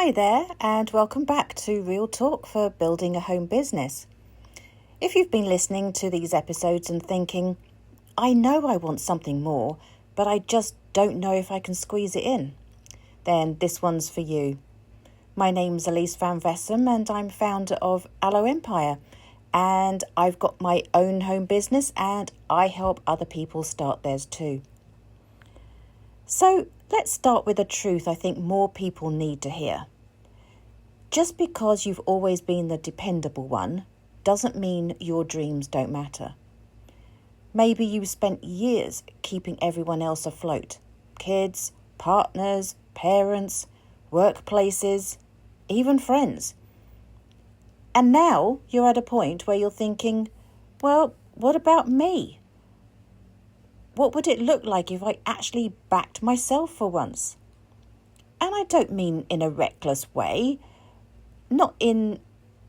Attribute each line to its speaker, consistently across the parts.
Speaker 1: Hi there, and welcome back to Real Talk for Building a Home Business. If you've been listening to these episodes and thinking, I know I want something more, but I just don't know if I can squeeze it in, then this one's for you. My name's Elise van Vessem, and I'm founder of Aloe Empire, and I've got my own home business and I help other people start theirs too. So let's start with a truth I think more people need to hear. Just because you've always been the dependable one doesn't mean your dreams don't matter. Maybe you've spent years keeping everyone else afloat. Kids, partners, parents, workplaces, even friends. And now you're at a point where you're thinking, well, what about me? What would it look like if I actually backed myself for once? And I don't mean in a reckless way, not in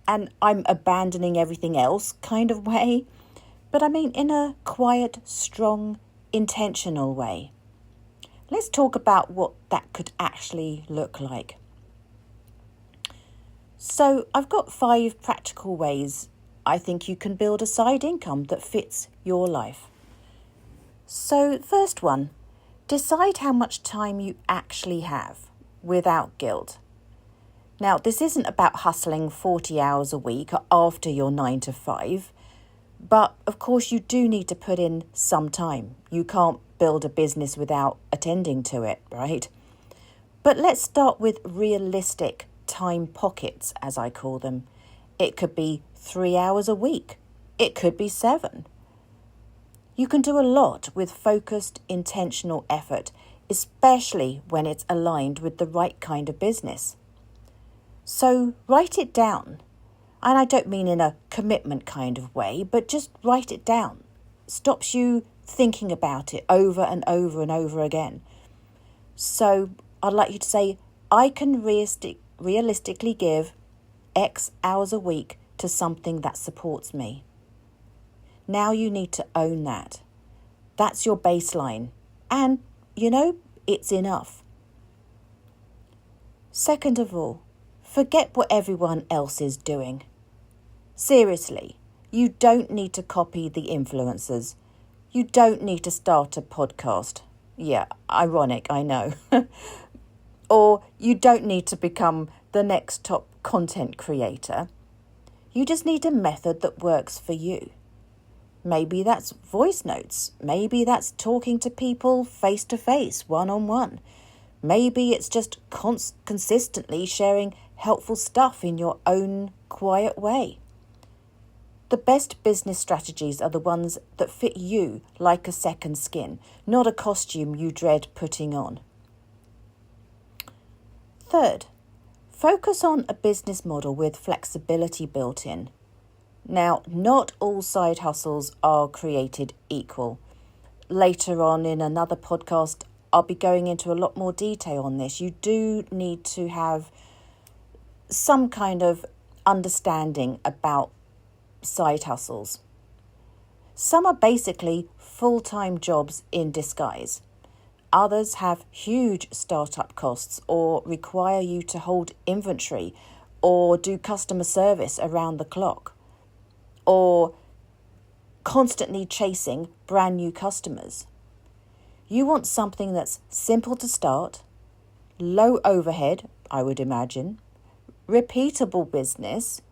Speaker 1: an I'm abandoning everything else kind of way, but I mean in a quiet, strong, intentional way. Let's talk about what that could actually look like. So I've got 5 practical ways I think you can build a side income that fits your life. So first one, decide how much time you actually have without guilt. Now, this isn't about hustling 40 hours a week after your 9 to 5, but of course you do need to put in some time. You can't build a business without attending to it, right? But let's start with realistic time pockets, as I call them. It could be 3 hours a week. It could be 7. You can do a lot with focused, intentional effort, especially when it's aligned with the right kind of business. So write it down. And I don't mean in a commitment kind of way, but just write it down. Stops you thinking about it over and over and over again. So I'd like you to say, I can realistically give X hours a week to something that supports me. Now you need to own that. That's your baseline. And, it's enough. Second of all, forget what everyone else is doing. Seriously, you don't need to copy the influencers. You don't need to start a podcast. Yeah, ironic, I know. Or you don't need to become the next top content creator. You just need a method that works for you. Maybe that's voice notes. Maybe that's talking to people face to face, one-on-one. Maybe it's just consistently sharing helpful stuff in your own quiet way. The best business strategies are the ones that fit you like a second skin, not a costume you dread putting on. Third, focus on a business model with flexibility built in. Now, not all side hustles are created equal. Later on in another podcast, I'll be going into a lot more detail on this. You do need to have some kind of understanding about side hustles. Some are basically full-time jobs in disguise. Others have huge startup costs or require you to hold inventory or do customer service around the clock, or constantly chasing brand new customers. You want something that's simple to start, low overhead, I would imagine, repeatable business,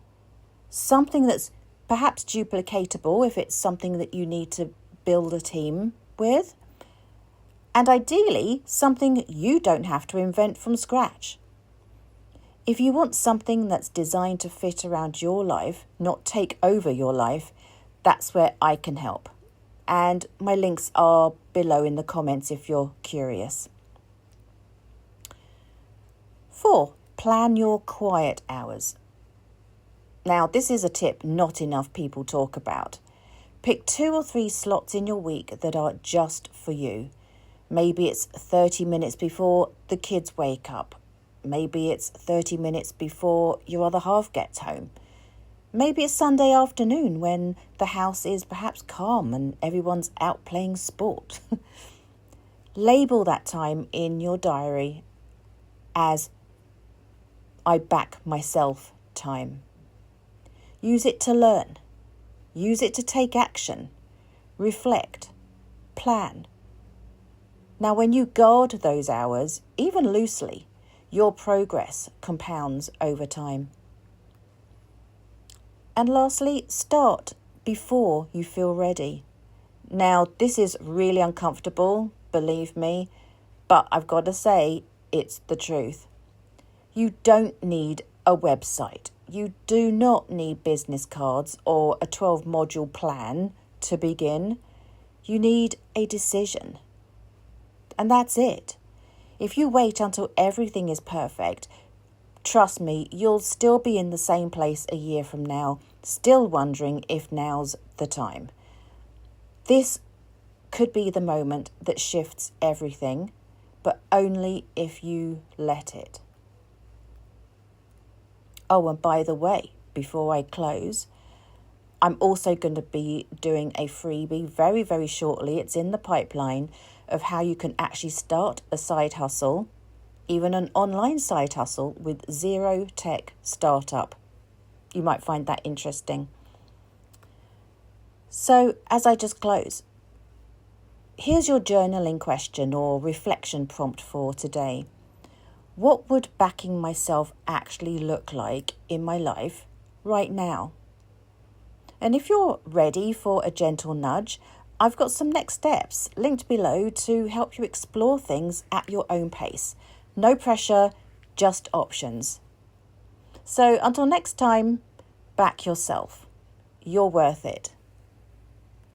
Speaker 1: something that's perhaps duplicatable if it's something that you need to build a team with, and ideally something you don't have to invent from scratch. If you want something that's designed to fit around your life, not take over your life, that's where I can help. And my links are below in the comments if you're curious. 4, plan your quiet hours. Now, this is a tip not enough people talk about. Pick 2 or 3 slots in your week that are just for you. Maybe it's 30 minutes before the kids wake up. Maybe it's 30 minutes before your other half gets home. Maybe it's Sunday afternoon when the house is perhaps calm and everyone's out playing sport. Label that time in your diary as I back myself time. Use it to learn. Use it to take action, reflect, plan. Now, when you guard those hours, even loosely, your progress compounds over time. And lastly, start before you feel ready. Now, this is really uncomfortable, believe me, but I've got to say, it's the truth. You don't need a website. You do not need business cards or a 12-module plan to begin. You need a decision. And that's it. If you wait until everything is perfect, trust me, you'll still be in the same place a year from now, still wondering if now's the time. This could be the moment that shifts everything, but only if you let it. Oh, and by the way, before I close, I'm also going to be doing a freebie very, very shortly. It's in the pipeline of how you can actually start a side hustle, even an online side hustle with zero tech startup. You might find that interesting. So as I just close, here's your journaling question or reflection prompt for today. What would backing myself actually look like in my life right now? And if you're ready for a gentle nudge, I've got some next steps linked below to help you explore things at your own pace. No pressure, just options. So until next time, back yourself. You're worth it.